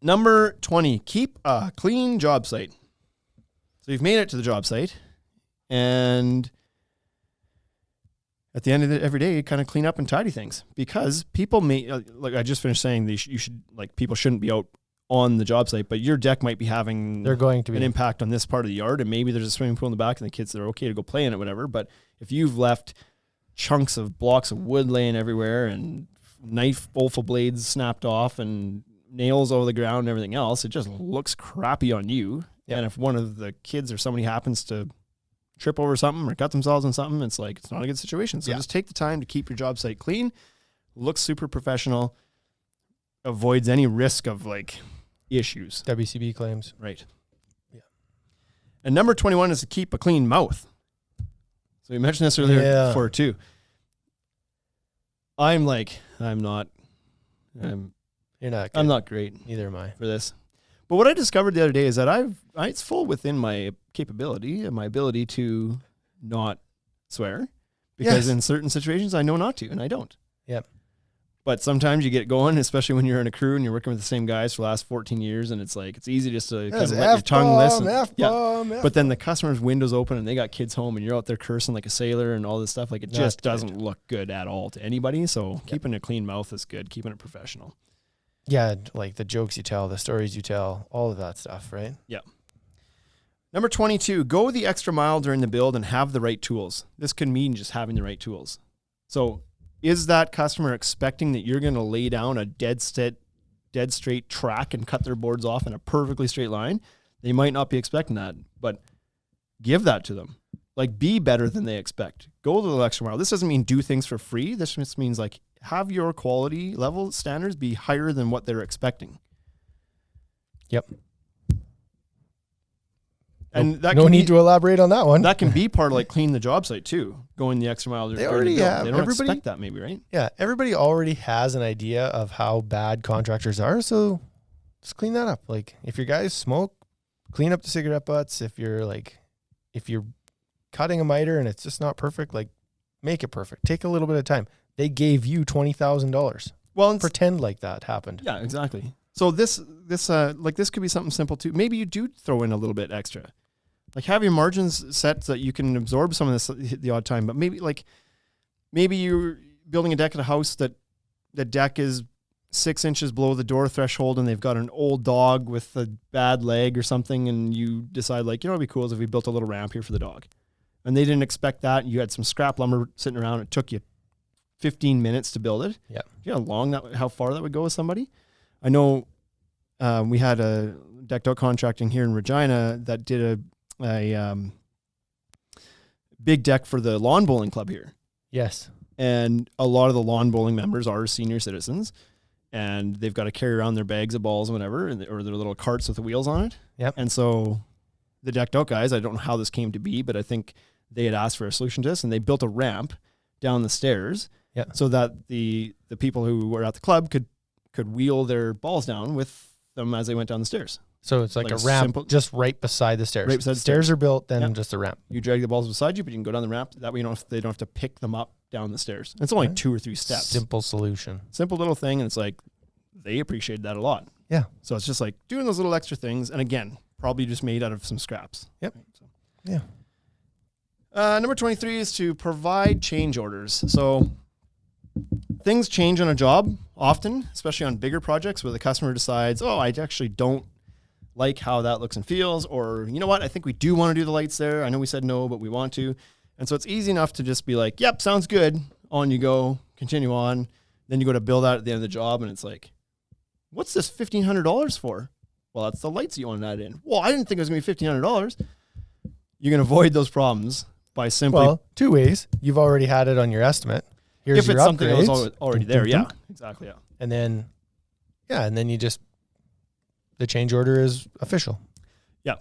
Number 20, keep a clean job site. So you've made it to the job site, and at the end of every day, you kind of clean up and tidy things, because people may, like I just finished saying, people shouldn't be out on the job site, but your deck might be having an impact on this part of the yard, and maybe there's a swimming pool in the back and the kids are okay to go play in it, whatever. But if you've left chunks of blocks of wood laying everywhere and knife both blades snapped off and nails over the ground and everything else, it just looks crappy on you. Yep. And if one of the kids or somebody happens to trip over something or cut themselves on something, it's like, it's not a good situation. So just take the time to keep your job site clean, looks super professional, avoids any risk of like issues. WCB claims. Right. Yeah. And number 21 is to keep a clean mouth. So we mentioned this earlier before too. You're not good. I'm not great. Neither am I for this. But what I discovered the other day is that it's full within my capability and my ability to not swear, because in certain situations I know not to, and I don't. Yep. But sometimes you get going, especially when you're in a crew and you're working with the same guys for the last 14 years, and it's like, it's easy just to kind of let your tongue listen. But then the customer's window's open and they got kids home and you're out there cursing like a sailor and all this stuff. Like, it just doesn't look good at all to anybody. So keeping a clean mouth is good, keeping it professional. Yeah, like the jokes you tell, the stories you tell, all of that stuff, right? Yeah. Number 22, go the extra mile during the build and have the right tools. This could mean just having the right tools. So is that customer expecting that you're going to lay down a dead straight track and cut their boards off in a perfectly straight line? They might not be expecting that, but give that to them. Like, be better than they expect. Go the extra mile. This doesn't mean do things for free. This just means like have your quality level standards be higher than what they're expecting. Yep. And that no need to elaborate on that one. That can be part of like clean the job site too, going the extra mile. They already have. They don't expect that maybe, right? Yeah, everybody already has an idea of how bad contractors are, so just clean that up. Like, if your guys smoke, clean up the cigarette butts. If you're cutting a miter and it's just not perfect, like, make it perfect. Take a little bit of time. They gave you $20,000. Well, pretend like that happened. Yeah, exactly. So this could be something simple too. Maybe you do throw in a little bit extra. Like, have your margins set so that you can absorb some of this the odd time. But maybe you're building a deck at a house that the deck is 6 inches below the door threshold and they've got an old dog with a bad leg or something, and you decide, like, it'd be cool if we built a little ramp here for the dog. And they didn't expect that. You had some scrap lumber sitting around. It took you 15 minutes to build it. Yeah. You know how far that would go with somebody? I know we had a decked out contracting here in Regina that did a big deck for the lawn bowling club here. Yes. And a lot of the lawn bowling members are senior citizens, and they've got to carry around their bags of balls and whatever, or their little carts with the wheels on it. Yep. And so the decked out guys, I don't know how this came to be, but I think they had asked for a solution to this, and they built a ramp down the stairs so that the people who were at the club could wheel their balls down with them as they went down the stairs. So it's like a ramp just right beside the stairs. Right beside the stairs are built, then just a ramp. You drag the balls beside you, but you can go down the ramp. That way they don't have to pick them up down the stairs. And it's only 2 or 3 steps. Simple solution. Simple little thing, and it's like they appreciated that a lot. Yeah. So it's just like doing those little extra things, and again, probably just made out of some scraps. Yep. Right, so. Yeah. Number 23 is to provide change orders. So things change on a job often, especially on bigger projects where the customer decides, I actually don't like how that looks and feels, or, you know what, I think we do want to do the lights there. I know we said no, but we want to. And so it's easy enough to just be like, yep, sounds good. On you go, continue on. Then you go to build out at the end of the job, and it's like, what's this $1,500 for? Well, that's the lights you want to add in. Well, I didn't think it was going to be $1,500. You can avoid those problems by simply... Well, 2 ways. You've already had it on your estimate. Here's if your it's something that upgrades. was already there, yeah. Exactly, yeah. And then you just... The change order is official. Yeah.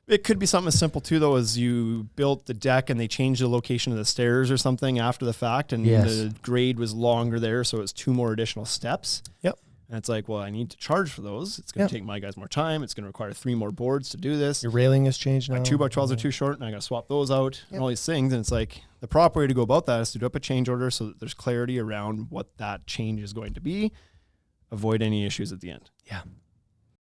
It could be something as simple too, though, as you built the deck and they changed the location of the stairs or something after the fact, and the grade was longer there, so it's 2 more additional steps. Yep. And it's like, well, I need to charge for those. It's going to take my guys more time. It's going to require 3 more boards to do this. Your railing has changed now. My 2x12s are too short, and I got to swap those out and all these things. And it's like the proper way to go about that is to do up a change order so that there's clarity around what that change is going to be. Avoid any issues at the end. Yeah.